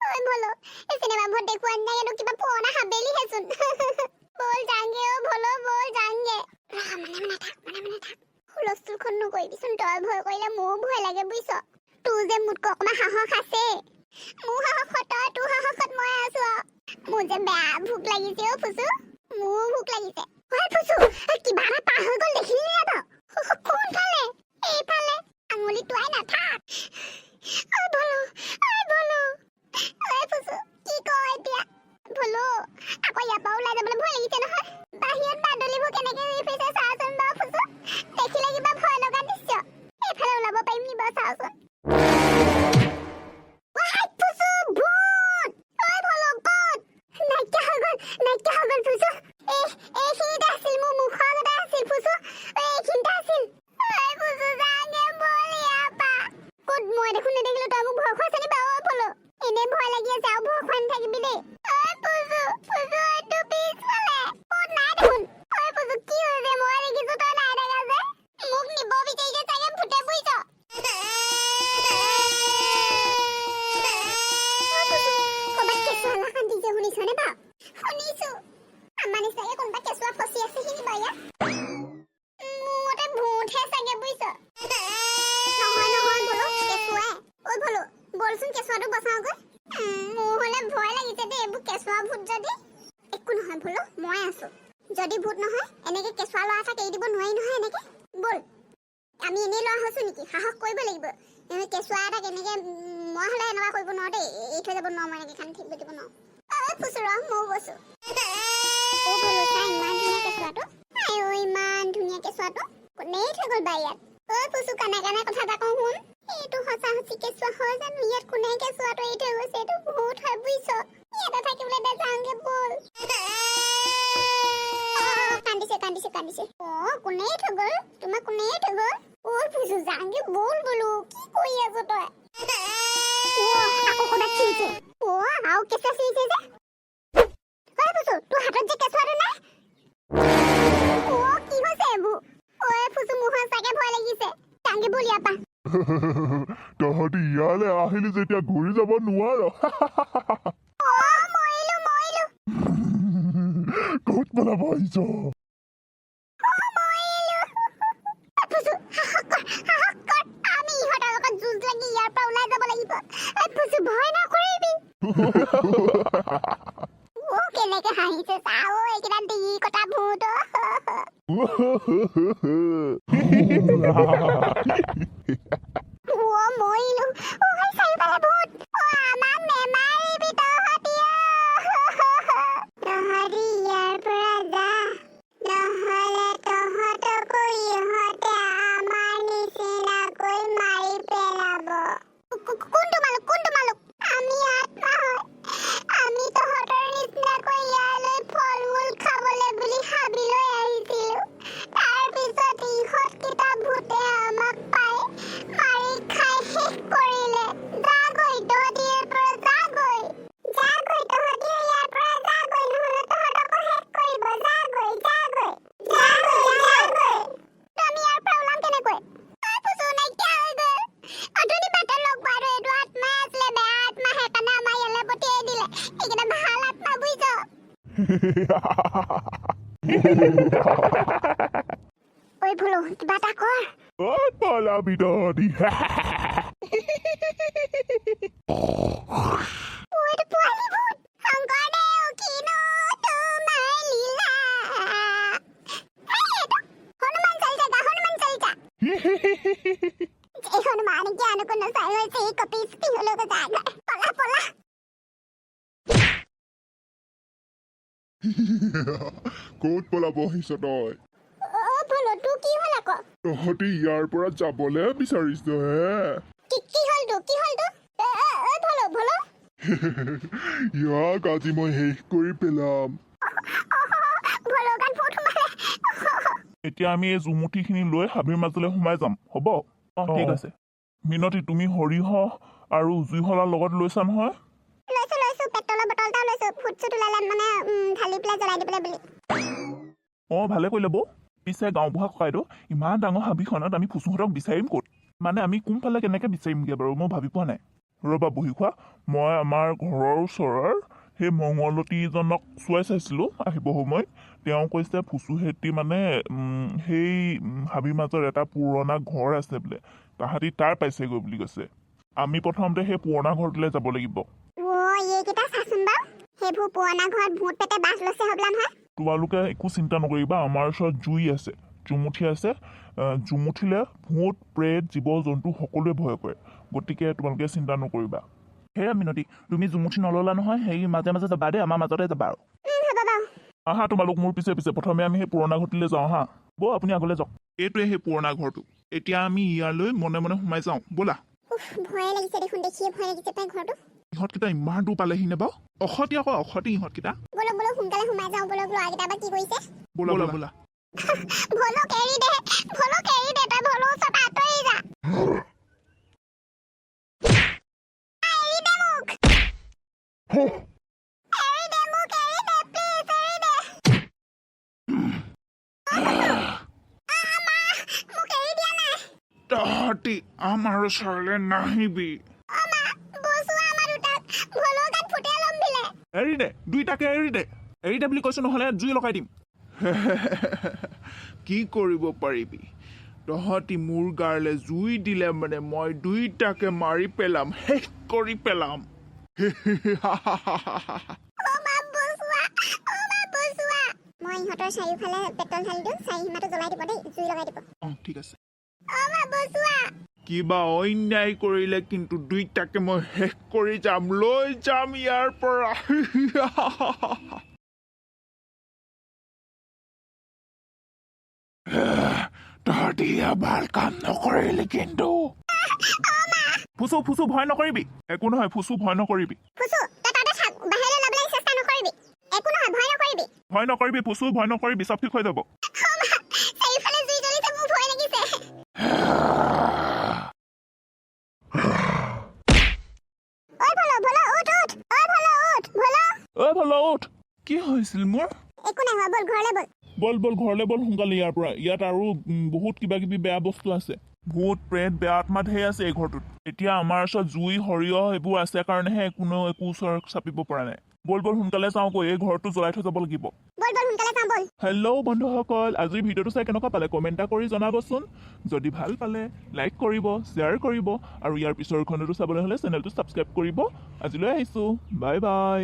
ওই বলো এই সিনেমা ভোট দেখুৱান না এটো কিবা পুৰণা হাবেলি হেচোন বল যাংগে ও বলো বল যাংগে মানে থাক হুলস্থুলখন নকৰিবিচোন তই ভয় কৰিলে মোৰ ভয় লাগে বুইছ তোৰ যে মুটক অকমান সাহস আছে মোৰ সাহসত তোৰ সাহসত মই আছো মোৰ যে বেয়া ভোক লাগিছে ও ফুসু মোৰ ভোক লাগিছে ঐ ফুসু কিবা এটা পাৰ হৈ গ'ল দেখিলি না তই কোনফালে এইফালে আঙুলি তোৱাই নাথাক ঐ বলো ঐ ফুসু কি কয় এতিয়া বলো আকৌ ইয়াৰ পৰা ওলাই যাবলৈ ভয় লাগিছে নহয় বাহিৰত বাদলিবোৰ কেনেকে ৰিফেছে চাচোন বা ফুসু দেখিলে কিবা ভয় লগা দৃশ্য এইফালে ওলাব পাৰিম নি বা চাচোন যদি ভূত নহয় এনেকে কেঁচুৱা লৰা থাকে এৰি দিব নোৱাৰি নহয় এনেকে বল আমি এনে লৰা হসু নেকি সাহস কৰিব লাগিব এনে কেঁচুৱা এটা কেনেকে মই হলে এনেকুৱা কৰিব নোৱাৰো দেই এই থৈ যাব নোৱাৰো এনেকে খান ঠিক দিব নোৱাৰো ঐ ফুসুৰা মই বসু ও বলো চাই ইমান ধুনীয়া কেঁচুৱাটো আই ঐ ইমান ধুনীয়া কেঁচুৱাটো কোনে থৈ গ'ল বাই ইয়াত ঐ ফুসু কানে কানে কথা এটা কওঁ শুন এইটো সঁচা সঁচি কেঁচুৱা হয় জানো ইয়াত কোনে কেঁচুৱাটো এৰি থৈ গৈছে এইটো ভূত হয় বুইছ ইয়াতে থাকিবলৈ দে যাওঁগে বল কান্দিছে ও কোনে থৈ গ'ল তোমাক কোনে থৈ গ'ল ও ফুসু যাওঁগে বল বলো কি কৰি আছ তই ও আকৌ ক'ৰবাত চিৰিছে ও আৰু কেঁচুৱা চিৰিছে যে ঐ ফুসু তোৰ হাতত যে কেঁচুৱাটো নাই ও কি হৈছে এইবোৰ ঐ ফুসু মোৰ চাগে ভয় লাগিছে যাওঁগে বল ইয়াৰ পৰা তহঁতি ইয়ালে আহিলি যেতিয়া ঘূৰি যাব নোৱাৰ মৰিলো ক'ত পলাব আহিছ ও কেনেকে হাঁহিছে চাও এইকেইটা ডিঙি কটা ভূত ও মৰিলো ও চাৰিওফালে ভূত ও আমাক নেমাৰিবি তহঁতি ইয়াৰ পৰা যা নহ'লে তহঁতকো ইহঁতে আমাৰ নিচিনাকৈ মাৰি পেলাব কোনটো মালুক আমি আত্মা হয় আমি তহঁতৰ নিচিনাকৈ ইয়ালৈ ফল মূল খাবলৈ বুলি হাবিলৈ আহিছিলো তাৰপিছত ইহঁতকেইটা ভূতে আমাক পাই মাৰি খাই শেষ কৰিলে যাগৈ তহঁতি ইয়াৰ পৰা যাগৈ তহঁতি ইয়াৰ পৰা যাগৈ নহ'লে তহঁতকো শেষ কৰিব যাগৈ আমি ইয়াৰ পৰা ওলাম কেনেকৈ ফুসু নাইকিয়া হৈ গ'ল অথনি বাটত লগ পালো এইটো আত্মাই আছিলে বেয়া আত্মা সেইকাৰণে আমাৰ ইয়ালৈ পঠিয়াই দিলে এইকেইটা ভাল আত্মা বুজিছ ঐ ভুলো কিবা এটা কৰ ক'ত পলাবি তহঁতি এইটো পোৱালি ভূত শংকৰদেৱ কিনো তোমাৰ লীলা হনুমান চালিচা এই হনুমান জ্ঞান को नसाई से कपीस पिहलो को जागा पला ক'ত পলাব আহিছ তই ও ভলো তু কি হল আকৌ তহঁতি ইয়াৰ পৰা যাবলৈ বিচাৰিছ হে কি হল তু ও ভলো ইয়াক আজি মই শেষ কৰি পেলাম ভলো গান ফুট মাৰে এতিয়া আমি এই জুমুঠিখিনি লৈ হাবিৰ মাজলৈ সোমাই যাম হ'ব ঠিক আছে মিনতি তুমি হৰিহ আৰু জুইহলাৰ লগত লৈছা নহয় লৈছো পেট্ৰলৰ বটলটা লৈছো ফুটছুট ওলালে মানে ঢালি পেলাই জ্বলাই দিবলৈ বুলি ভালে কৰিলে বৌ পিছে গাঁওবুঢ়া ককাইদেউ ইমান ডাঙৰ হাবিখনত আমি ফুচুহঁতক বিচাৰিম ক'ত মানে আমি কোনফালে কেনেকৈ বিচাৰিমগৈ বাৰু মই ভাবি পোৱা নাই ৰ'বা বহি খোৱা মই আমাৰ ঘৰৰ ওচৰৰ সেই মঙলতীজনক চোৱাই চাইছিলোঁ আহিব সময়ত তেওঁ কৈছে ফুচুহেঁতি মানে সেই হাবিৰ মাজৰ এটা পুৰণা ঘৰ আছে বোলে তাহাঁতি তাৰ পাইছেগৈ বুলি কৈছে আমি প্ৰথমতে সেই পুৰণা ঘৰটোলৈ যাব লাগিব এইকেইটা চাচোন বাৰু সেইবোৰ পুৰণা ঘৰত ভূত পেটে বাস লৈছে হ'বলা নহয় তোমালোকে একো চিন্তা নকৰিবা আমাৰ ওচৰত জুই আছে জুমুঠি আছে জুমুঠিলে ভূত প্ৰেত জীৱ জন্তু সকলোৱে ভয় কৰে গতিকে তোমালোকে চিন্তা নকৰিবা হেৰা মিনতি তুমি জুমুঠি নললা নহয় সেই মাজে মাজে যাবা দেই আমাৰ মাজতে যাবা আৰু হ'ব বাৰু আহা তোমালোক মোৰ পিছে পিছে প্ৰথমে আমি সেই পুৰণা ঘৰটোলৈ যাওঁ হা বৌ আপুনি আগলৈ যাওক এইটোৱে সেই পুৰণা ঘৰটো এতিয়া আমি ইয়ালৈ মনে মনে সোমাই যাওঁ ব'লা ভয়ে লাগিছে দেখোন দেখিয়ে ভয় লাগিছে তাই ঘৰটো ইহঁতকেইটা ইমান দূৰ পালেহি নে বাৰু অসতি আকৌ অসতি ইহঁতকেইটা বলক বলক সোনকালে সোমাই যাওঁ বলক ল'ৰাকেইটা বা কি কৰিছে ব'লা ব'লা ব'লা ভলক এৰি দে তই ভলৰ ওচৰত আঁতৰি যা এৰি দে মোক এৰি দে মোক এৰি দে প্লিজ এৰি দে মোক এৰি দিয়া নাই তহঁতি আমাৰ ওচৰলৈ নাহিবি বচোৱা আমাৰ দুটাক ভলৰ গাত ফুটে ল'ম দিলে এৰি দে দুইটাকে এৰি দে বুলি কৈছো নহ'লে জুই লগাই দিম কি কৰিব পাৰিবি তহঁতি মোৰ গাৰলে জুই দিলে মানে মই দুইটাকে মাৰি পেলাম শেষ কৰি পেলাম মই ইহঁতৰ চাৰিওফালে পেট্ৰল ঢালি দিওঁ চাৰি সীমাটো জ্বলাই দিব দেই জুই লগাই দিব ঠিক আছে বচোৱা কিবা অন্যায় কৰিলে কিন্তু দুইটাকে মই শেষ কৰি যাম লৈ যাম ইয়াৰ পৰা তহঁতি ভাল কাম নকৰিলি কিন্তু ফুচু ফুচু ভয় নকৰিবি একো নহয় ফুচু ভয় নকৰিবি ফুচু তই তাতে থাক বাহিৰলৈ ল'বলৈ চেষ্টা নকৰিবি একো নহয় ভয় নকৰিবি ফুচু ভয় নকৰিবি চব ঠিক হৈ যাব চাৰিওফালে জুই জ্বলিছে মোৰ ভয় লাগিছে ভলা উঠ কি হৈছিল মোৰ একো নাই হোৱা বল ঘৰলৈ বল বল ঘৰলৈ বল সোনকালে ইয়াৰ পৰা ইয়াত আৰু বহুত কিবা কিবি বেয়া বস্তু আছে ভূত প্ৰেত বেয়া আত্মা ঢেৰ আছে এই ঘৰটোত এতিয়া আমাৰ ওচৰত জুই সৰিয়হ এইবোৰ আছে কাৰণেহে কোনো একো ওচৰ চাপিব পৰা নাই বল সোনকালে চাওঁগৈ এই ঘৰটো জ্বলাই থৈ যাব লাগিব সোনকালে যাম বল হেল্ল' বন্ধুসকল আজিৰ ভিডিঅ'টো চাই কেনেকুৱা পালে কমেণ্ট এটা কৰি জনাবচোন যদি ভাল পালে লাইক কৰিব শ্বেয়াৰ কৰিব আৰু ইয়াৰ পিছৰ খণ্ডটো চাবলৈ হ'লে চেনেলটো ছাবস্ক্ৰাইব কৰিব আজিলৈ আহিছোঁ বাই বাই